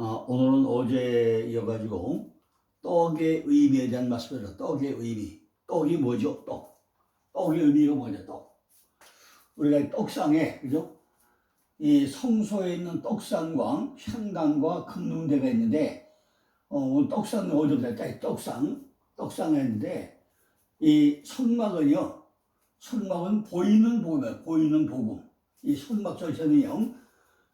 오늘은 어제 이어가지고 떡의 의미에 대한 말씀을 떡의 의미. 떡이 뭐죠? 떡. 떡의 의미가 뭐냐? 떡. 우리가 떡상에, 그죠? 이 성소에 있는 떡상과 향단과 금능대가 있는데, 떡상은 어디로 될까? 떡상에 있는데, 이 성막은요, 성막은 보이는 복음이에요. 보이는 복음. 이 성막 전체는요,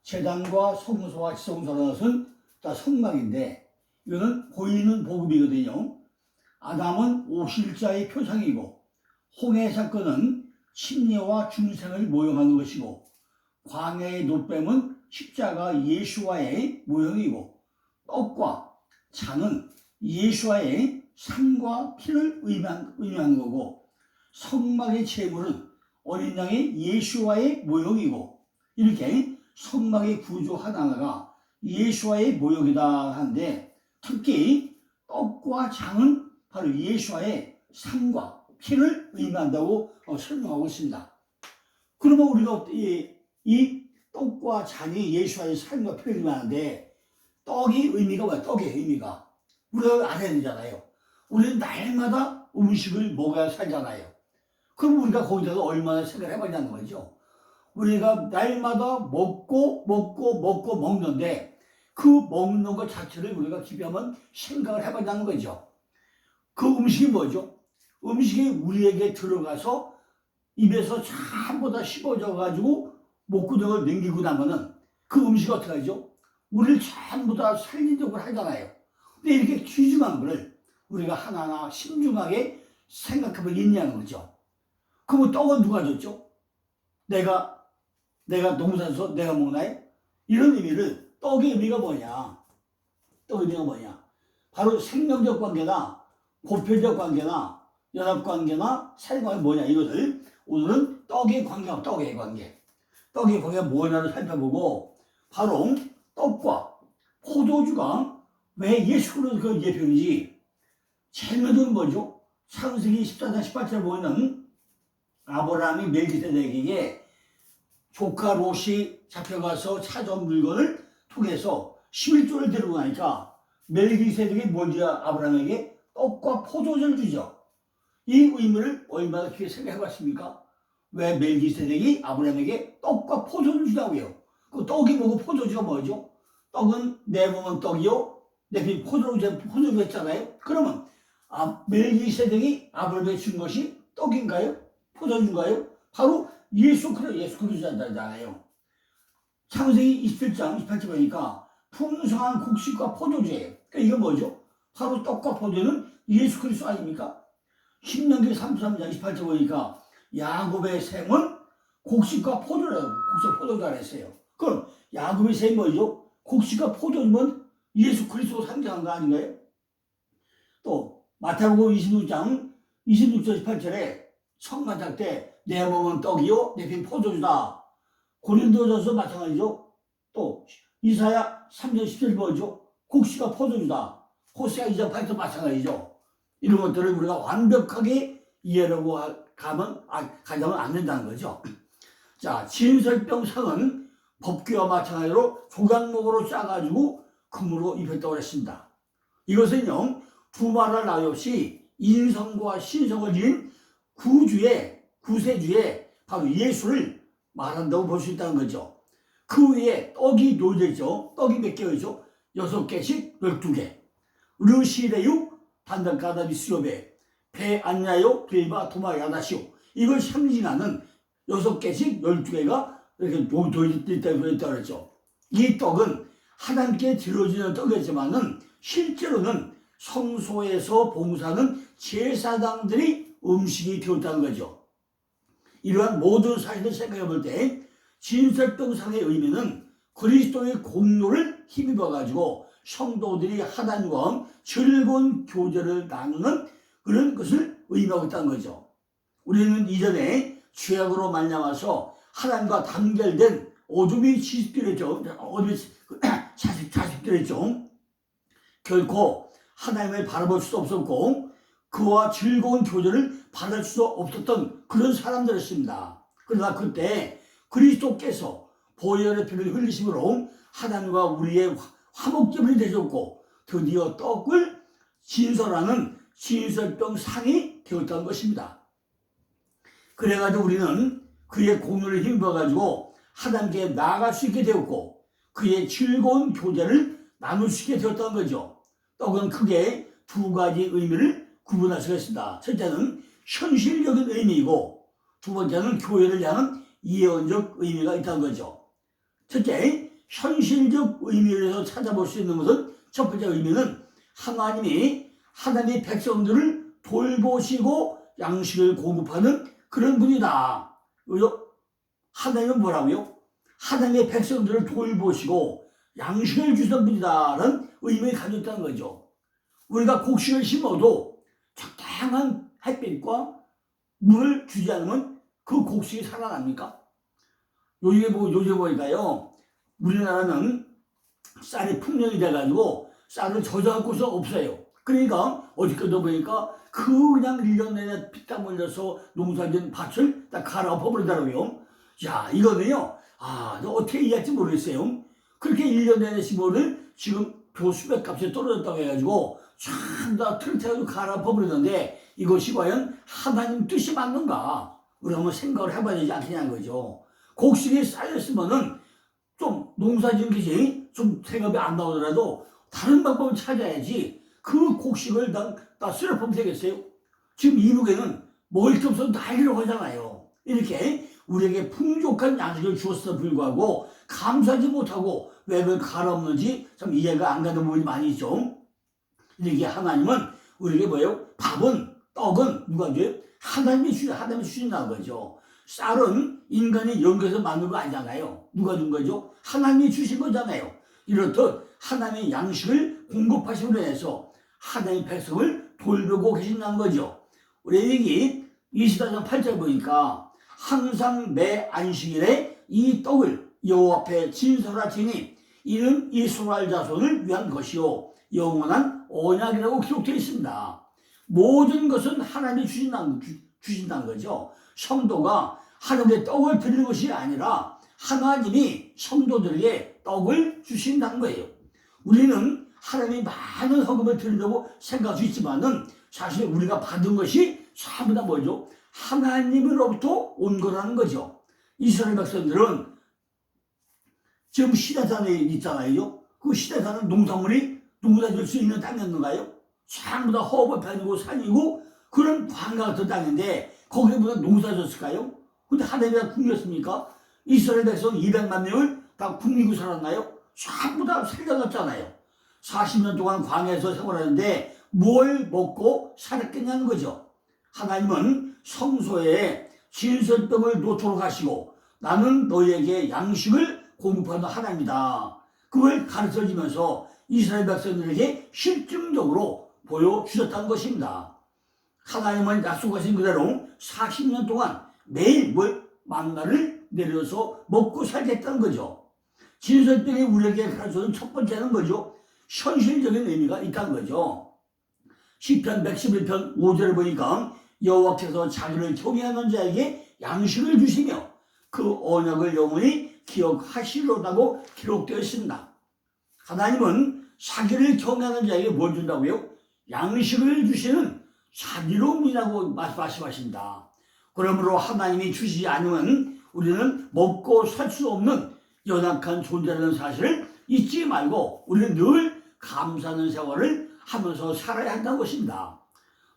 제단과 성소와 지성소라는 것은 다 성막인데, 이거는 보이는 복음이거든요. 아담은 오실자의 표상이고, 홍해 사건은 침례와 중생을 모형하는 것이고, 광야의 노뱀은 십자가 예수와의 모형이고, 떡과 잔은 예수와의 삶과 피를 의미하는 거고, 성막의 제물은 어린 양의 예수와의 모형이고, 이렇게 성막의 구조 하나하나가 예수와의 모형이다 하는데, 특히 떡과 잔은 바로 예수와의 삶과 피를 의미한다고 설명하고 있습니다. 그러면 우리가 이 떡과 잔이 예수와의 삶과 피를 의미하는데, 떡의 의미가 뭐야? 떡의 의미가 우리가 알아야 되잖아요. 우리는 날마다 음식을 먹어야 살잖아요. 그럼 우리가 거기다가 얼마나 생각을 해봤냐는 거죠. 우리가 날마다 먹고 먹는데, 그 먹는 것 자체를 우리가 깊이 한번 생각을 해봤냐는 거죠. 그 음식이 뭐죠? 음식이 우리에게 들어가서 입에서 전부 다 씹어져 가지고 목구멍을 남기고 나면은 그 음식이 어떻게 하죠? 우리를 전부 다 살리려고 하잖아요. 근데 이렇게 귀중한 거를 우리가 하나하나 신중하게 생각해보면 있냐는 거죠. 그러면 떡은 누가 줬죠? 내가 농사져서 내가 먹나요? 이런 의미를, 떡의 의미가 뭐냐? 떡의 의미가 뭐냐? 바로 생명적 관계나 보편적 관계나 연합관계나 사회관계 뭐냐, 이것을 오늘은 떡의 관계가 뭐냐를 살펴보고, 바로 떡과 포도주가 왜 예수 그리스도 그 예표이지. 제일 먼저는 뭐죠? 창세기 14장 18절 보면은 아브라함이 멜기세덱에게 조카 롯이 잡혀가서 찾아온 물건을 통해서 11조를 데리고 가니까 멜기세덱이 먼저 아브라함에게 떡과 포도주를 주죠. 이 의미를 얼마나 깊게 생각해 봤습니까? 왜 멜기세덱이 아브라함에게 떡과 포도주를 주다고요? 그 떡이 뭐고 포도주가 뭐죠? 떡은 내 몸은 떡이요, 내 피 포도주 했잖아요. 그러면 멜기세덱이 아브라함에게 준 것이 떡인가요? 포도주인가요? 바로 예수 그리스도잖아요. 창세기 27장 28절 보니까 풍성한 곡식과 포도주예요. 그러니까 이게 뭐죠? 바로 떡과 포도는 예수 그리스도 아닙니까? 신명기 33장 28절 보니까 야곱의 셈은 곡식과 포도라고, 곡식과 포도주라 했어요. 그럼 야곱의 셈이 뭐죠? 곡식과 포도주면 예수 그리스도 상징한 거 아닌가요? 또 마태복음 26장 26절 18절에 성만찬 때 내 몸은 떡이요 내 피는 포도주다. 고린도전서 마찬가지죠. 또 이사야 3장 10절 뭐죠? 곡식과 포도주다. 호세아 2장 8절 마찬가지죠. 이런 것들을 우리가 완벽하게 이해하려고 가자면 안 된다는 거죠. 자, 진설병상은 법궤와 마찬가지로 조각목으로 짜가지고 금으로 입혔다고 했습니다. 이것은요, 두말할 나위 없이 인성과 신성을 지닌 구세주에 바로 예수를 말한다고 볼 수 있다는 거죠. 그 위에 떡이 놓여져 있죠. 떡이 몇 개였죠? 6개씩 12개. 르시레유 반단가다비 수요베 배안야요 빌바 도마 야다시오. 이걸 상징하는 6개씩 12개가 이렇게 놓여있다고 했죠. 이 떡은 하나님께 드려지는 떡이지만은 실제로는 성소에서 봉사하는 제사장들이 음식이 되었다는 거죠. 이러한 모든 사실을 생각해 볼 때 진설병상의 의미는 그리스도의 공로를 힘입어 가지고 성도들이 하나님과 즐거운 교제를 나누는 그런 것을 의미하고 있다는 거죠. 우리는 이전에 죄악으로 말미암아서 하나님과 단결된 어둠이 지식들이었죠. 자식들이었죠. 결코 하나님을 바라볼 수도 없었고 그와 즐거운 교제를 받을 수도 없었던 그런 사람들이었습니다. 그러나 그때 그리스도께서 보혈의 피를 흘리심으로 하나님과 우리의 화목제물이 되셨고 드디어 떡을 진설하는 진설병 상이 되었다는 것입니다. 그래가지고 우리는 그의 공로를 힘입어가지고 하나님께 나아갈 수 있게 되었고 그의 즐거운 교제를 나눌 수 있게 되었다는 거죠. 떡은 크게 두 가지 의미를 구분할 수가 있습니다. 첫째는 현실적인 의미이고 두 번째는 교회를 향한 예언적 의미가 있다는 거죠. 첫째, 현실적 의미에서 찾아볼 수 있는 것은 첫 번째 의미는 하나님의 백성들을 돌보시고 양식을 공급하는 그런 분이다. 왜요? 하나님은 뭐라고요? 하나님의 백성들을 돌보시고 양식을 주시는 분이다라는 의미를 가지고 있다는 거죠. 우리가 곡식을 심어도 적당한 햇빛과 물을 주지 않으면 그 곡식이 살아납니까? 요새 보니까요, 우리나라는 쌀이 풍년이 돼가지고 쌀을 저장할 곳이 없어요. 그러니까 어저께도 보니까 그냥 1년 내내 피땀 흘려서 농사진 밭을 다 갈아엎어버리더라고요. 야, 이거는요, 어떻게 이해할지 모르겠어요. 그렇게 1년 내내 심어를 지금 수백 값이 떨어졌다고 해가지고 참 다 틀어가지고 갈아엎어버리는데 이것이 과연 하나님 뜻이 맞는가? 우리가 한번 생각을 해봐야 되지 않겠냐는 거죠. 곡식이 쌓였으면은 좀 농사지은 것이 좀 생업이 안 나오더라도 다른 방법을 찾아야지 그 곡식을 다 쓸어보면 되겠어요? 지금 이북에는 먹을 게 없어서 난리로 하잖아요. 이렇게 우리에게 풍족한 양식을 주었음에도 불구하고 감사하지 못하고 왜 그걸 갈아엎는지 참 이해가 안 가는 부분이 많이 있죠. 이렇게 하나님은 우리에게 뭐예요? 밥은, 떡은 누가 줘요? 하나님이 주신다는 거죠. 쌀은 인간이 연구해서 만든 거 아니잖아요. 누가 준 거죠? 하나님이 주신 거잖아요. 이렇듯 하나님의 양식을 공급하심으로 해서 하나님의 백성을 돌보고 계신다는 거죠. 우리 여기 24장 8절 보니까 항상 매 안식일에 이 떡을 여호와 앞에 진설하시니 이는 이스라엘 자손을 위한 것이요 영원한 언약이라고 기록되어 있습니다. 모든 것은 하나님이 주신다는 거죠. 성도가 하나님의 떡을 드리는 것이 아니라 하나님이 성도들에게 떡을 주신다는 거예요. 우리는 하나님이 많은 헌금을 드리려고 생각할 수 있지만은 사실 우리가 받은 것이 전부 다 뭐죠? 하나님으로부터 온 거라는 거죠. 이스라엘 백성들은 지금 시내산에 있잖아요. 그 시내산은 농작물이 농사질 수 있는 땅이었는가요? 전부 다 허벌판이고 산이고 그런 광과 같은 땅인데 거기에 무슨 농사졌을까요? 근데 하나님이 굶겼습니까? 이스라엘 백성 200만 명을 다 굶기고 살았나요? 전부 다 살려놨잖아요. 40년 동안 광야에서 생활하는데 뭘 먹고 살았겠냐는 거죠. 하나님은 성소에 진설병을 놓도록 하시고 나는 너희에게 양식을 공급하는 하나님이다. 그걸 가르쳐주면서 이스라엘 백성들에게 실증적으로 보여주셨다는 것입니다. 하나님은 약속하신 그대로 40년 동안 매일 만나를 내려서 먹고 살겠다는 거죠. 진설병이 우리에게 가르쳐준 첫 번째는 뭐죠? 현실적인 의미가 있다는 거죠. 시편 111편 5절을 보니까 여호와께서 자기를 경외하는 자에게 양식을 주시며 그 언약을 영원히 기억하시리로다고 기록되어 있습니다. 하나님은 자기를 경외하는 자에게 뭘 준다고요? 양식을 주시는 자비로움이라고 말씀하십니다. 그러므로 하나님이 주시지 않으면 우리는 먹고 살 수 없는 연약한 존재라는 사실을 잊지 말고 우리는 늘 감사하는 생활을 하면서 살아야 한다는 것입니다.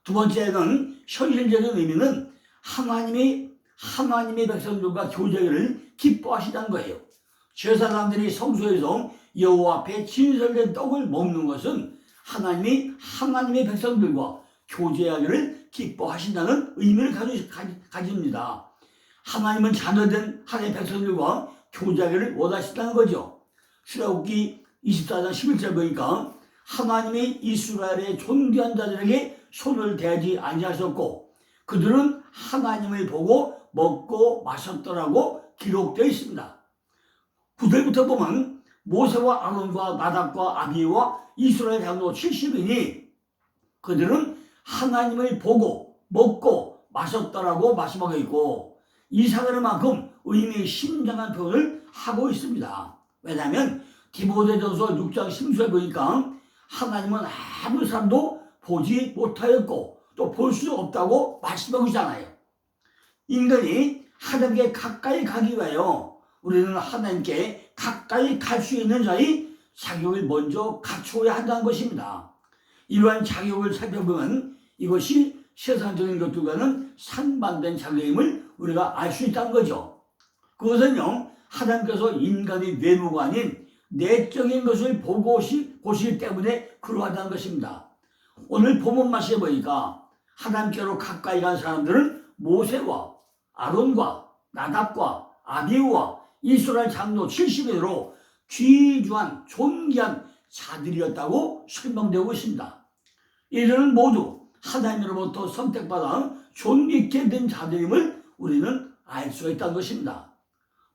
두 번째는 현실적인 의미는 하나님의 백성들과 교제를 기뻐하시다는 거예요. 제사장들이 성소에서 여호와 앞에 진설된 떡을 먹는 것은 하나님의 백성들과 교제하기를 기뻐하신다는 의미를 가집니다. 하나님은 자녀된 하나님의 백성들과 교제하기를 원하신다는 거죠. 출애굽기 24장 11절 보니까 하나님이 이스라엘의 존귀한 자들에게 손을 대지 아니하셨고 그들은 하나님을 보고 먹고 마셨더라고 기록되어 있습니다. 9절부터 보면 모세와 아론과 나답과 아비와 이스라엘 장로 70인이 그들은 하나님을 보고 먹고 마셨더라고 말씀하고 있고 이사가는 만큼 의미 심장한 표현을 하고 있습니다. 왜냐하면 디모데전서 6장 10절에 보니까 하나님은 아무 사람도 보지 못하였고 또 볼 수 없다고 말씀하고 있잖아요. 인간이 하나님께 가까이 가기 위하여 우리는 하나님께 가까이 갈 수 있는 자의 자격을 먼저 갖추어야 한다는 것입니다. 이러한 자격을 살펴보면 이것이 세상적인 것들과는 상반된 자격임을 우리가 알 수 있다는 거죠. 그것은요, 하나님께서 인간의 외모가 아닌 내적인 것을 보고 보시기 때문에 그러하다는 것입니다. 오늘 본문 말씀에 보니까 하나님께로 가까이 간 사람들은 모세와 아론과 나답과 아비후와 이스라엘 장로 70인으로 귀중한 존귀한 자들이었다고 설명되고 있습니다. 이들은 모두 하나님으로부터 선택받아 존귀케 된 자들임을 우리는 알 수가 있다는 것입니다.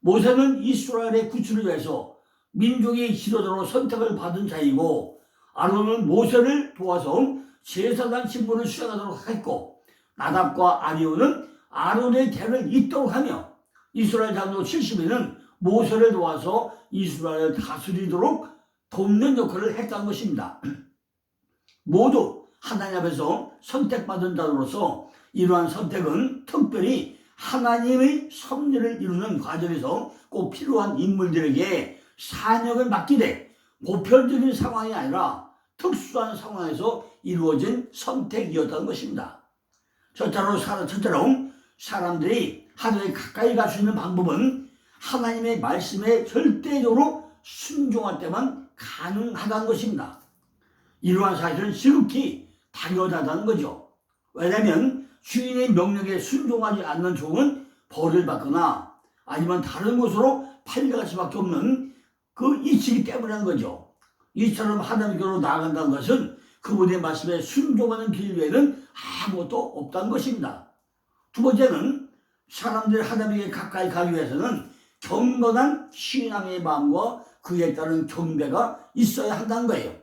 모세는 이스라엘의 구출을 위해서 민족의 지도자로 선택을 받은 자이고, 아론은 모세를 도와서 제사장 직분을 수행하도록 했고, 나답과 아비후는 아론의 대를 잇도록 하며, 이스라엘 장로 70인은 모세를 도와서 이스라엘을 다스리도록 돕는 역할을 했다는 것입니다. 모두 하나님 앞에서 선택받은 자로서 이러한 선택은 특별히 하나님의 섭리를 이루는 과정에서 꼭 필요한 인물들에게 사명을 맡기되 보편적인 상황이 아니라 특수한 상황에서 이루어진 선택이었다는 것입니다. 첫째로 사람들이 하나님에 가까이 갈 수 있는 방법은 하나님의 말씀에 절대적으로 순종할 때만 가능하다는 것입니다. 이러한 사실은 지극히 당연하다는 거죠. 왜냐하면 주인의 명령에 순종하지 않는 종은 벌을 받거나 아니면 다른 곳으로 팔려갈 수밖에 없는 그 이치이기 때문이라는 거죠. 이처럼 하나님께로 나아간다는 것은 그분의 말씀에 순종하는 길 외에는 아무것도 없다는 것입니다. 두 번째는 사람들이 하나님에게 가까이 가기 위해서는 경건한 신앙의 마음과 그에 따른 경배가 있어야 한다는 거예요.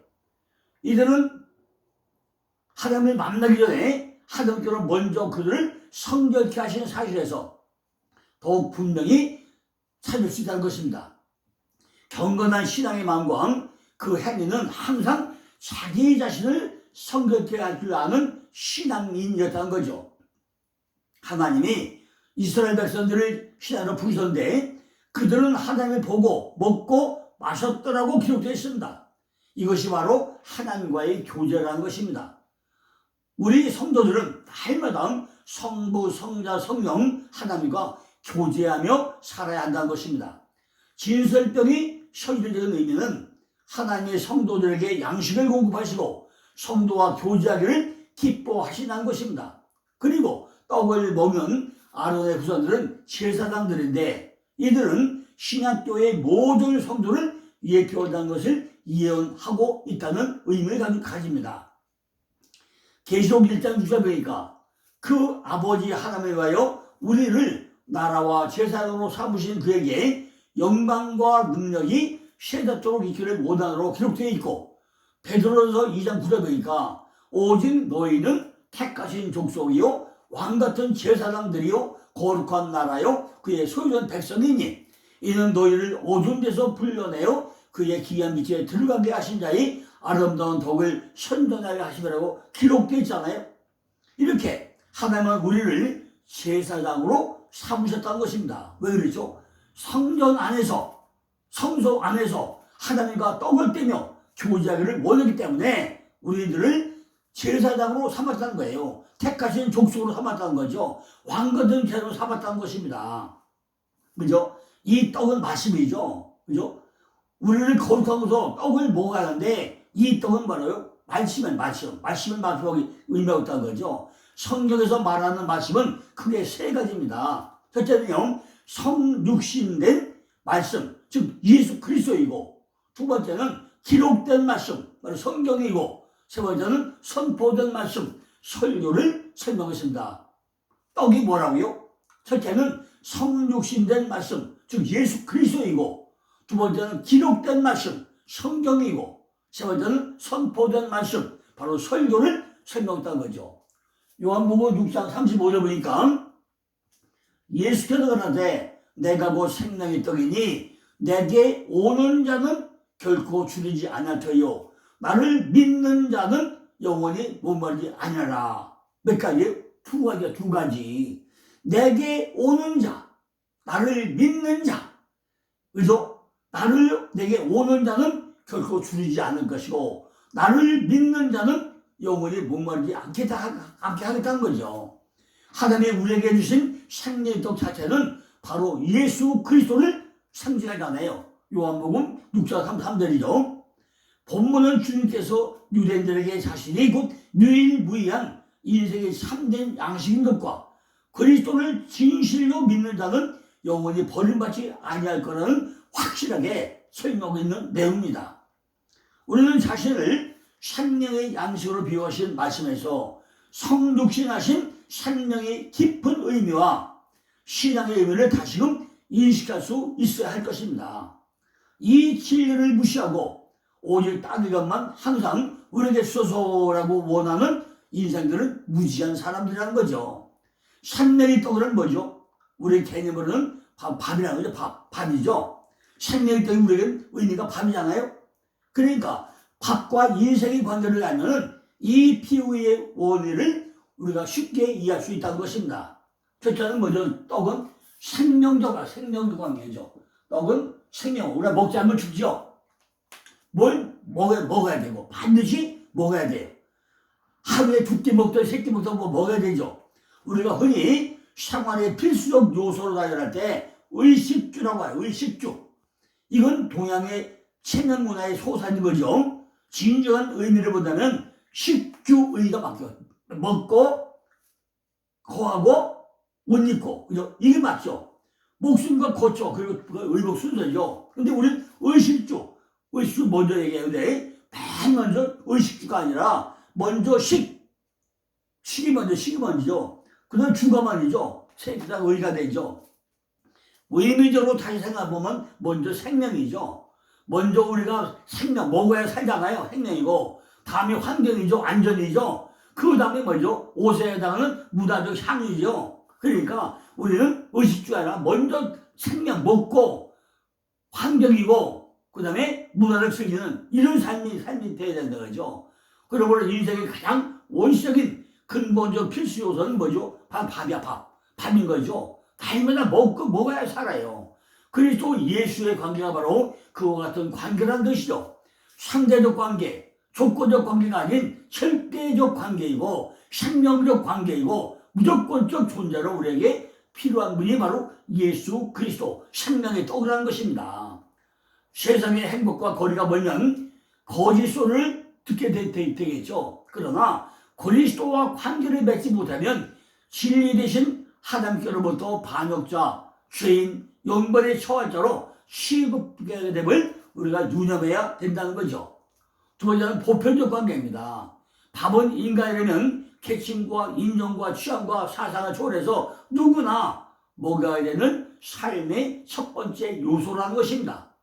이들은 하나님을 만나기 전에 하나님께로 먼저 그들을 성결케 하신 사실에서 더욱 분명히 찾을 수 있다는 것입니다. 경건한 신앙의 마음과 그 행위는 항상 자기 자신을 성결케 할 줄 아는 신앙인이었다는 거죠. 하나님이 이스라엘 백성들을 신앙으로 부르셨는데 그들은 하나님을 보고 먹고 마셨더라고 기록되어 있습니다. 이것이 바로 하나님과의 교제라는 것입니다. 우리 성도들은 날마다 성부, 성자, 성령 하나님과 교제하며 살아야 한다는 것입니다. 진설병이 실질적인 의미는 하나님의 성도들에게 양식을 공급하시고 성도와 교제하기를 기뻐하시는 것입니다. 그리고 떡을 먹는 아론의 후손들은 제사장들인데 이들은 신약교의 모든 성도를 예표한다는 것을 예언하고 있다는 의미를 가집니다. 계시록 1장 6절 보니까 그 아버지 하나님을 위하여 우리를 나라와 제사장으로 삼으신 그에게 영광과 능력이 세대토록 있기를 원하노로 기록되어 있고, 베드로전서 2장 9절 보니까 오직 너희는 택하신 족속이요 왕같은 제사장들이요 거룩한 나라요 그의 소유된 백성이니 이는 너희를 어두운 데서 불러내어 그의 기이한 빛에 들어가게 하신 자의 아름다운 덕을 선전하게 하시라고 기록되어 있잖아요. 이렇게 하나님은 우리를 제사장으로 삼으셨다는 것입니다. 왜 그러죠? 성전 안에서, 성소 안에서 하나님과 떡을 떼며 교제하기를 원하기 때문에 우리들을 제사장으로 삼았다는 거예요. 택하신 족속으로 삼았다는 거죠. 왕같은 제사로 삼았다는 것입니다. 그죠? 이 떡은 말씀이죠. 그죠? 우리를 거룩하고서 떡을 먹어야 하는데 이 떡은 뭐라고요? 말씀은 말씀. 말씀을 말씀하기 의미하고 있다는 거죠. 성경에서 말하는 말씀은 크게 세 가지입니다. 첫째는요, 성육신된 말씀, 즉 예수 그리스도이고, 두 번째는 기록된 말씀, 바로 성경이고, 세 번째는 선포된 말씀, 설교를 설명했습니다. 떡이 뭐라고요? 첫째는 성육신된 말씀, 즉 예수 그리스도이고, 두 번째는 기록된 말씀, 성경이고, 세 번째는 선포된 말씀, 바로 설교를 설명했다는 거죠. 요한복음 6장 35절 보니까 예수께서 그러는데 내가 곧 생명의 떡이니 내게 오는 자는 결코 줄이지 않을 터요. 나를 믿는 자는 영원히 목마르지 아니하라. 몇 가지? 두 가지. 내게 오는 자, 나를 믿는 자, 그죠? 내게 오는 자는 결코 줄이지 않을 것이고, 나를 믿는 자는 영원히 목마르지 않게 하겠다는 거죠. 하나님이 우리에게 주신 생명의 떡 자체는 바로 예수 그리스도를 상징하잖아요. 요한복음 6장 33절이죠. 본문은 주님께서 유대인들에게 자신이 곧 유일무이한 인생의 참된 양식인 것과 그리스도를 진실로 믿는 자는 영원히 버림받지 아니할 거라는 확실하게 설명하고 있는 내용입니다. 우리는 자신을 생명의 양식으로 비유하신 말씀에서 성육신하신 생명의 깊은 의미와 신앙의 의미를 다시금 인식할 수 있어야 할 것입니다. 이 진리를 무시하고 오직 딴 것만 항상 우리에게 쏘소라고 원하는 인생들은 무지한 사람들이라는 거죠. 생명의 떡은 뭐죠? 우리 개념으로는 밥이라는 거죠. 밥이죠. 생명의 떡이 우리에게는 의미가 밥이잖아요. 그러니까 밥과 인생의 관계를 알면 이 비유의 원리를 우리가 쉽게 이해할 수 있다는 것입니다. 첫째는 뭐죠? 떡은 생명적 관계죠. 떡은 생명, 우리가 먹지 않으면 죽죠. 뭘 먹어야 되고 반드시 먹어야 돼요. 하루에 2끼 먹든 3끼 먹든 먹어야 되죠. 우리가 흔히 생활의 필수적 요소로 다혈할 때 의식주라고 해요. 의식주. 이건 동양의 체면 문화의 소산인 거죠. 진정한 의미를 본다면 식주의가 맞죠. 먹고 거하고 옷 입고, 그죠? 이게 맞죠. 목숨과 거처, 그리고 의복 순서죠. 근데 우리는 의식주 먼저 얘기해요. 맨 먼저 의식주가 아니라 먼저 식이 먼저죠. 그 다음 주가 먼저죠. 그다음 의가 되죠. 의미적으로 다시 생각해보면 먼저 생명이죠. 먼저 우리가 먹어야 살잖아요. 생명이고, 다음이 환경이죠. 안전이죠. 그 다음에 뭐죠? 옷에 해당하는 문화적 향이죠. 그러니까 우리는 의식주가 아니라 먼저 생명 먹고 환경이고 그 다음에 문화를 즐기는 이런 삶이 돼야 된다는 거죠. 그러므로 인생의 가장 원시적인 근본적 필수 요소는 뭐죠? 밥이야. 밥인 거죠. 달마다 먹어야 살아요. 그리스도 예수의 관계가 바로 그와 같은 관계라는 뜻이죠. 상대적 관계, 조건적 관계가 아닌 절대적 관계이고 생명적 관계이고 무조건적 존재로 우리에게 필요한 분이 바로 예수 그리스도, 생명의 떡이라는 것입니다. 세상의 행복과 거리가 멀면 거짓 소리를 듣게 되겠죠. 그러나 그리스도와 관계를 맺지 못하면 진리 대신 하나님께로부터 반역자, 죄인, 영벌에 처할 자로 취급되게 됨을 우리가 유념해야 된다는 거죠. 두 번째는 보편적 관계입니다. 밥은 인간이라면 계층과 인종과 취향과 사상을 초월해서 누구나 먹어야 되는 삶의 첫 번째 요소라는 것입니다.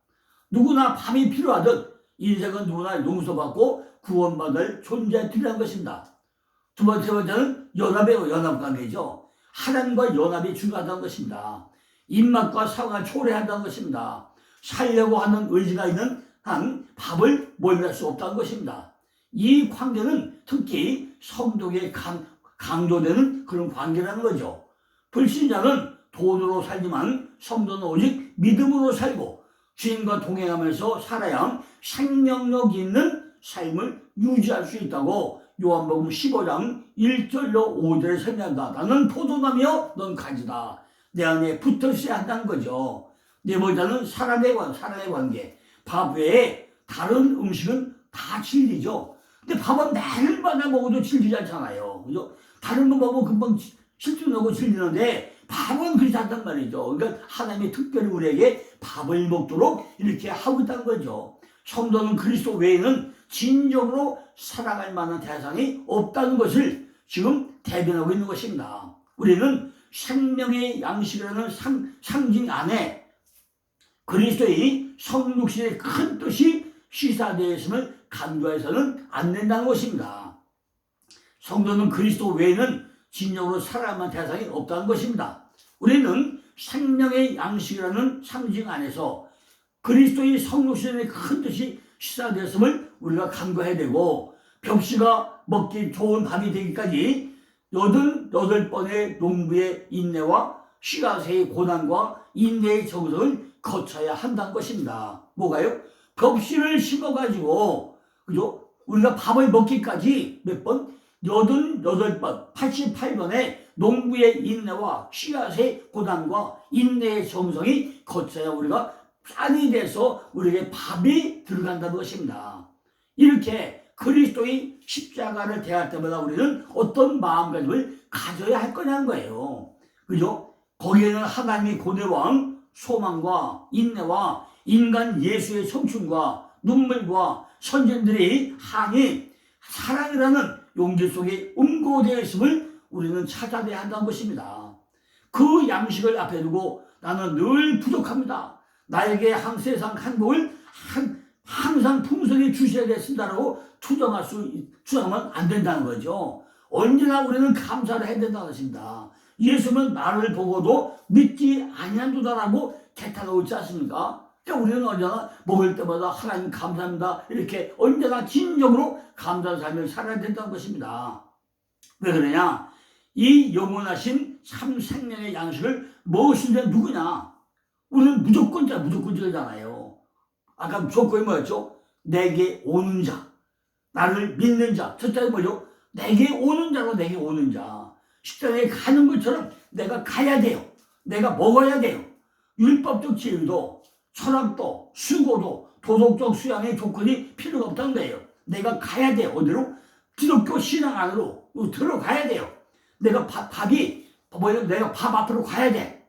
누구나 밥이 필요하듯 인생은 누구나 용서받고 구원받을 존재들이라는 것입니다. 두 번째는 연합관계죠. 하나님과 연합이 중요하다는 것입니다. 입맛과 사고가 초래한다는 것입니다. 살려고 하는 의지가 있는 한 밥을 멀리할 수 없다는 것입니다. 이 관계는 특히 성도에게 강조되는 그런 관계라는 거죠. 불신자는 돈으로 살지만 성도는 오직 믿음으로 살고 주님과 동행하면서 살아야 생명력 있는 삶을 유지할 수 있다고 요한복음 15장 1절로 5절에 설명한다. 나는 포도나무여 넌 가지다. 내 안에 붙어 있어야 한다는 거죠. 네 번째는 사랑의 관계. 밥 외에 다른 음식은 다 질리죠. 근데 밥은 날마다 먹어도 질리지 않잖아요. 그죠? 다른 거 먹으면 금방 실증나고 질리는데 밥은 그렇지 않단 말이죠. 그러니까 하나님이 특별히 우리에게 밥을 먹도록 이렇게 하고 있다는 거죠. 성도는 그리스도 외에는 진정으로 사랑할 만한 대상이 없다는 것을 지금 대변하고 있는 것입니다. 우리는 생명의 양식이라는 상징 안에 그리스도의 성육신의 큰 뜻이 시사되어 있음을 간과해서는 안 된다는 것입니다. 성도는 그리스도 외에는 진정으로 살아갈 만한 대상이 없다는 것입니다. 우리는 생명의 양식이라는 상징 안에서 그리스도의 성육신의 큰 뜻이 시사되었음을 우리가 간과해야 되고, 벽시가 먹기 좋은 밥이 되기까지 88번의 농부의 인내와 씨앗의 고난과 인내의 정성을 거쳐야 한다는 것입니다. 뭐가요? 벽시를 심어가지고, 그죠? 우리가 밥을 먹기까지 몇 번? 88번, 88번의 농부의 인내와 씨앗의 고난과 인내의 정성이 거쳐야 우리가 쌀이 돼서 우리에게 밥이 들어간다는 것입니다. 이렇게 그리스도의 십자가를 대할 때마다 우리는 어떤 마음가짐을 가져야 할 거냐는 거예요. 그죠? 거기에는 하나님의 고뇌와 소망과 인내와 인간 예수의 성춘과 눈물과 선진들의 한이 사랑이라는 용기 속에 음고되어 있음을 우리는 찾아내야 한다는 것입니다. 그 양식을 앞에 두고 나는 늘 부족합니다. 나에게 세상 한복을 항상 풍성히 주셔야겠습니다라고 주장하면 안 된다는 거죠. 언제나 우리는 감사를 해야 된다는 것입니다. 예수는 나를 보고도 믿지 아니한도다라고 개탄하고 있지 않습니까? 그러니까 우리는 언제나 먹을 때마다 하나님 감사합니다, 이렇게 언제나 진정으로 감사의 삶을 살아야 된다는 것입니다. 왜 그러냐? 이 영원하신 참 생명의 양식을 먹으신 자는 누구냐? 우리는 무조건자잖아요. 아까 조건이 뭐였죠? 내게 오는 자, 나를 믿는 자. 첫째는 뭐죠? 내게 오는 자로 내게 오는 자. 식당에 가는 것처럼 내가 가야 돼요. 내가 먹어야 돼요. 율법적 지위도 철학도 수고도 도덕적 수양의 조건이 필요가 없다는 거예요. 내가 가야 돼요. 어디로? 기독교 신앙 안으로 들어가야 돼요. 내가 내가 밥 앞으로 가야 돼.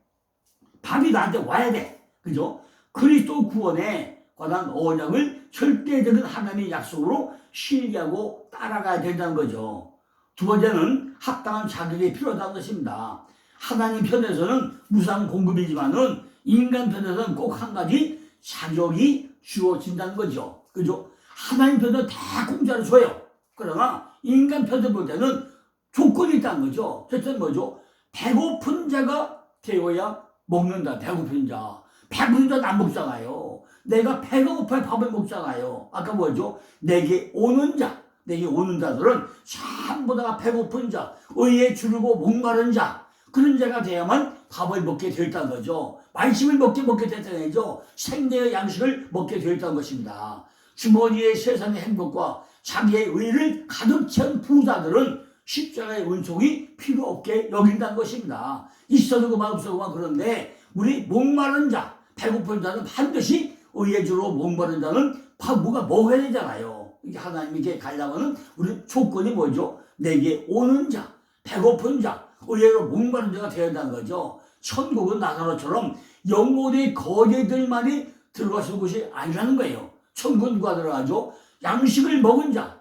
밥이 나한테 와야 돼. 그죠? 그리스도 구원에 관한 언약을 절대적인 하나님의 약속으로 신뢰하고 따라가야 된다는 거죠. 두 번째는 합당한 자격이 필요하다는 것입니다. 하나님 편에서는 무상 공급이지만은 인간 편에서는 꼭 한 가지 자격이 주어진다는 거죠. 그죠? 하나님 편은 다 공짜로 줘요. 그러나 인간 편에서 볼 때는 조건이 있다는 거죠. 첫째는 뭐죠? 배고픈 자가 되어야 먹는다. 배고픈 자. 배부른 자는 안 먹잖아요. 내가 배가 고파야 밥을 먹잖아요. 아까 뭐죠? 내게 오는 자. 내게 오는 자들은 전부 다 배고픈 자, 의에 주르고 목마른 자, 그런 자가 돼야만 밥을 먹게 되어 있다는 거죠. 말씀을 먹게 되었다는 거죠. 생명의 양식을 먹게 되어 있다는 것입니다. 주머니의 세상의 행복과 자기의 의를 가득 채운 부자들은 십자가의 은총이 필요 없게 여긴다는 것입니다. 있어도 그만 없어도 그만. 그런데 우리 목마른 자, 배고픈 자는 반드시 의에 주로 목마른 자는 뭐가 먹어야 되잖아요. 이게 하나님께 가려면 우리 조건이 뭐죠? 내게 오는 자, 배고픈 자, 의외로 목마른 자가 되어야 한다는 거죠. 천국은 나사로처럼 영혼의 거제들만이 들어갈 수 있는 곳이 아니라는 거예요. 천국은 누가 들어가죠? 양식을 먹은 자,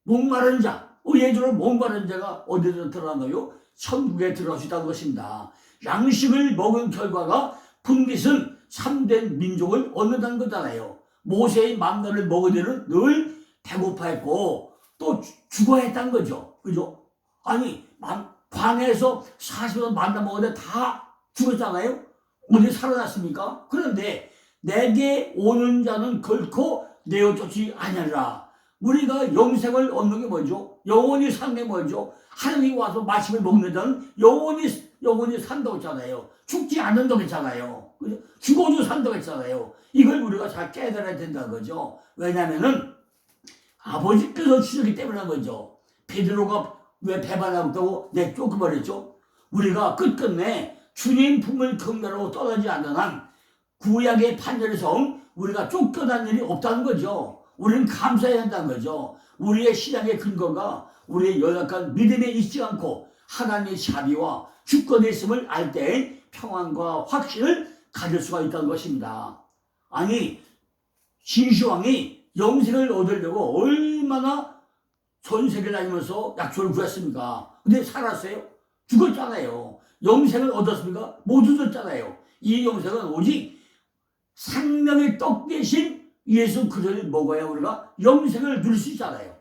목마른 자, 의외로 목마른 자가 어디서 들어가나요? 천국에 들어갈 수 있다는 것입니다. 양식을 먹은 결과가 분깃은 참된 민족을 얻는다는 거잖아요. 모세의 만나를 먹은 데는 늘 배고파했고 또 죽어야 했다는 거죠. 그죠? 아니, 광야에서 40년 만나 먹었는데 다 죽었잖아요? 어디 살아났습니까? 그런데 내게 오는 자는 결코 내어쫓지 아니하리라. 우리가 영생을 얻는 게 뭐죠? 영원히 사는 게 뭐죠? 하나님이 와서 말씀을 먹는 자는 영원히 산다고 했잖아요. 죽지 않는다고 했잖아요. 그죠? 죽어도 산다고 했잖아요. 이걸 우리가 잘 깨달아야 된다는 거죠. 왜냐면은 아버지께서 주셨기 때문에 거죠. 베드로가 왜 배반하고 내쫓겨버렸죠? 우리가 끝끝내 주님 품을 경배하고 떠나지 않는 한 구약의 판결에서 우리가 쫓겨난 일이 없다는 거죠. 우리는 감사해야 한다는 거죠. 우리의 신앙의 근거가 우리의 연약한 믿음에 있지 않고 하나님의 자비와 주권에 있음을 알 때 평안과 확신을 가질 수가 있다는 것입니다. 아니, 진시황이 영생을 얻으려고 얼마나 전 세계를 다니면서 약초를 구했습니까? 근데 살았어요? 죽었잖아요. 영생을 얻었습니까? 못 얻었잖아요. 이 영생은 오직 생명의 떡 대신 예수 그리스도를 먹어야 우리가 영생을 누릴 수 있잖아요.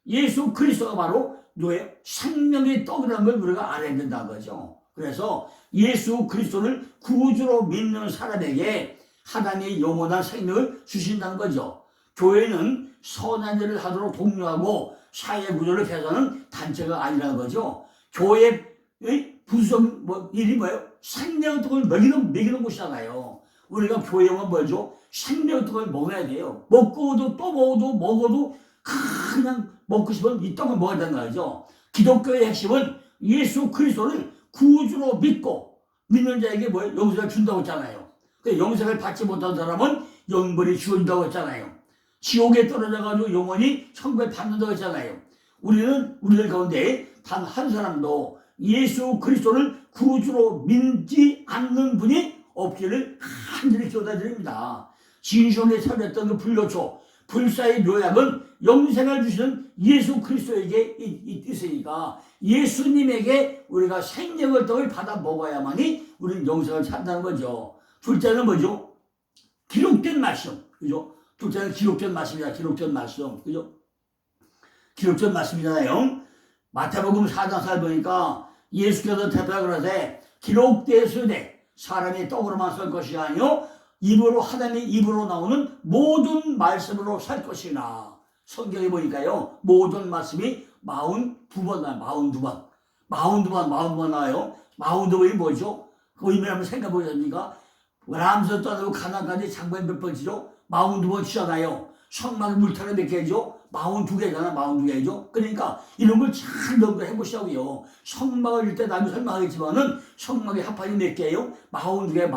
예수 그리스도가 바로 누구예요? 생명의 떡이라는 걸 우리가 알아야 된다는 거죠. 그래서 예수 그리스도를 구주로 믿는 사람에게 하나님의 영원한 생명을 주신다는 거죠. 교회는 선한 일을 하도록 독려하고 사회 구조를 개선하는 단체가 아니라는 거죠. 교회의 부수적 일이 뭐예요? 생명의 떡을 먹이는 곳이잖아요. 우리가 교회 오면 뭐죠? 생명의 떡을 먹어야 돼요. 먹고도 또 먹어도 그냥 먹고 싶으면 이 떡을 먹어야 된다는 거죠. 기독교의 핵심은 예수 그리스도를 구주로 믿는 자에게 뭐예요? 영생을 준다고 했잖아요. 영생을 받지 못한 사람은 영벌이 주어진다고 했잖아요. 지옥에 떨어져가지고 영원히 천국에 받는다고 했잖아요. 우리들 가운데 단 한 사람도 예수 그리스도를 구주로 믿지 않는 분이 없기를 간절히 기도드립니다. 진시황에 살렸던 그 불교초, 불사의 묘약은 영생을 주시는 예수 그리스도에게 있으니까 예수님에게 우리가 생명의 떡을 받아 먹어야만이 우리는 영생을 찾는다는 거죠. 둘째는 뭐죠? 기록된 말씀. 그죠? 둘째는 기록된 말씀이다. 기록된 말씀. 그죠? 기록된 말씀이잖아요. 마태복음 4장 4절 보니까 예수께서 대답하여 그러되 기록되었으되 사람이 떡으로만 살 것이 아니요 하나님의 입으로 나오는 모든 말씀으로 살 것이나. 성경에 보니까요 모든 말씀이 42번 나와요. 42번 나와요. 42번이 뭐죠? 그 의미를 한번 생각해 보셨습니까? 람에서 떠나고 가나안까지 장관 몇 번이죠? 42번 치잖아요. 성막 물타를 몇 개죠? 42개잖아. 42개죠. 그러니까 이런 걸 잘 연구해 보시라고요. 성막을 일 때 남이 설명하겠지만은 성막의 합판이 몇 개예요? 42개.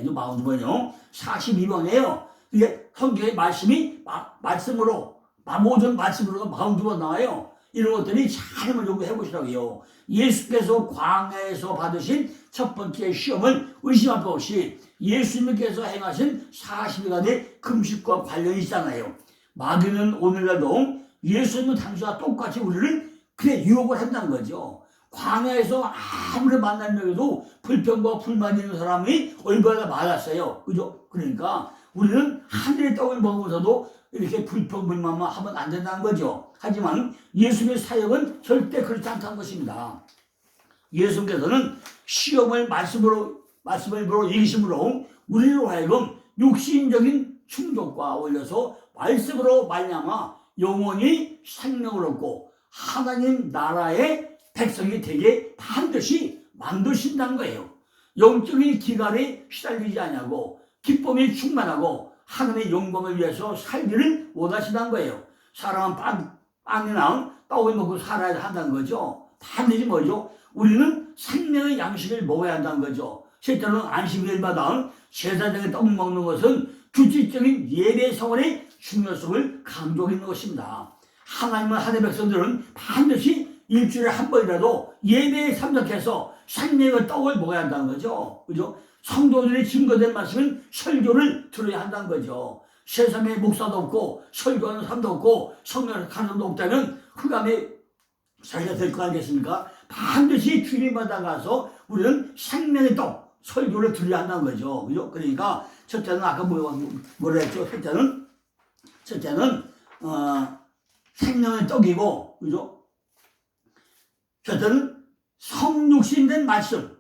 42번이요. 42번이에요. 이게 성경의 말씀이 말씀으로 모든 말씀으로 42번 나와요. 이런 것들이 잘 한번 연구해 보시라고요. 예수께서 광야에서 받으신 첫 번째 시험은 의심할 것 없이 예수님께서 행하신 40일간의 금식과 관련이 있잖아요. 마귀는 오늘날도 예수님은 당시와 똑같이 우리를 유혹을 한다는 거죠. 광야에서 아무리 만나려도 불평과 불만이 있는 사람이 얼마나 많았어요. 그죠? 그러니까 우리는 하늘의 떡을 먹으면서도 이렇게 불평불만만 하면 안 된다는 거죠. 하지만 예수님의 사역은 절대 그렇지 않다는 것입니다. 예수님께서는 시험을 말씀을 이기심으로 우리로 하여금 육신적인 충족과 어울려서 말씀으로 말미암아 영원히 생명을 얻고 하나님 나라의 백성이 되게 반드시 만드신다는 거예요. 영적인 기갈에 시달리지 않냐고 기쁨이 충만하고 하나님의 영광을 위해서 살기를 원하신다는 거예요. 사람은 빵이나 떡을 먹고 살아야 한다는 거죠. 반드시 뭐죠? 우리는 생명의 양식을 먹어야 한다는 거죠. 실제로는 안식일마다 제사장의 떡 먹는 것은 규칙적인 예배 생활의 중요성을 강조하고 있는 것입니다. 하나님의 백성들은 반드시 일주일에 한 번이라도 예배에 참석해서 생명의 떡을 먹어야 한다는 거죠. 그죠? 성도들이 증거된 말씀은 설교를 들어야 한다는 거죠. 세상에 목사도 없고 설교하는 사람도 없고 성령을 가는 사람도 없다면 흑암의 사회가 될 거 아니겠습니까? 반드시 주님마다 가서 우리는 생명의 떡 설교를 들어야 한다는 거죠. 그죠? 그러니까 첫째는 아까 뭐라 했죠? 첫째는 생명의 떡이고, 그죠? 첫째는 성육신된 말씀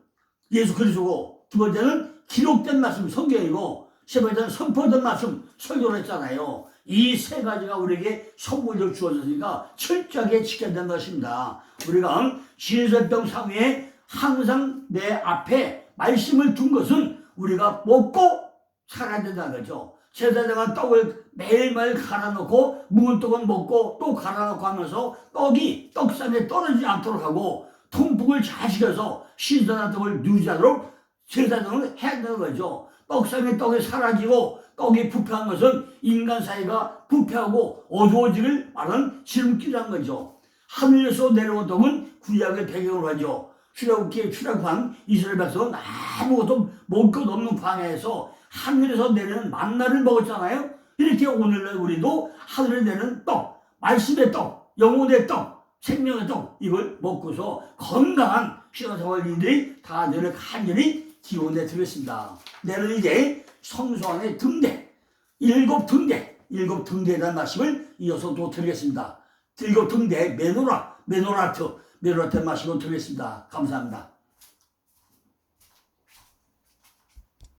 예수 그리스도고, 두 번째는 기록된 말씀 성경이고, 세 번째는 선포된 말씀 설교를 했잖아요. 이 세 가지가 우리에게 선물로 주어졌으니까 철저하게 지켜야 되는 것입니다. 우리가 진설병 상위에 항상 내 앞에 말씀을 둔 것은 우리가 먹고 살아야 된다는 거죠. 제사장은 떡을 매일매일 갈아놓고 묵은 떡은 먹고 또 갈아놓고 하면서 떡이 떡상에 떨어지지 않도록 하고 통풍을 잘 시켜서 신선한 떡을 유지하도록 제사장을 해야 되는 거죠. 떡상에 떡이 사라지고 떡이 부패한 것은 인간 사이가 부패하고 어두워지길 말하는 지름길이라는 거죠. 하늘에서 내려온 떡은 구약의 배경으로 하죠. 출애굽한 이스라엘 백성은 아무것도 먹을 것 없는 광야에서 하늘에서 내리는 만나를 먹었잖아요. 이렇게 오늘날 우리도 하늘에 내리는 떡, 말씀의 떡, 영혼의 떡, 생명의 떡, 이걸 먹고서 건강한 신앙생활인들이 다 내를 간절히 기원해 드리겠습니다. 내는 이제 성소 안의 등대, 일곱 등대에 대한 말씀을 이어서 또 드리겠습니다. 일곱 등대 메노라트의 말씀을 드리겠습니다. 감사합니다.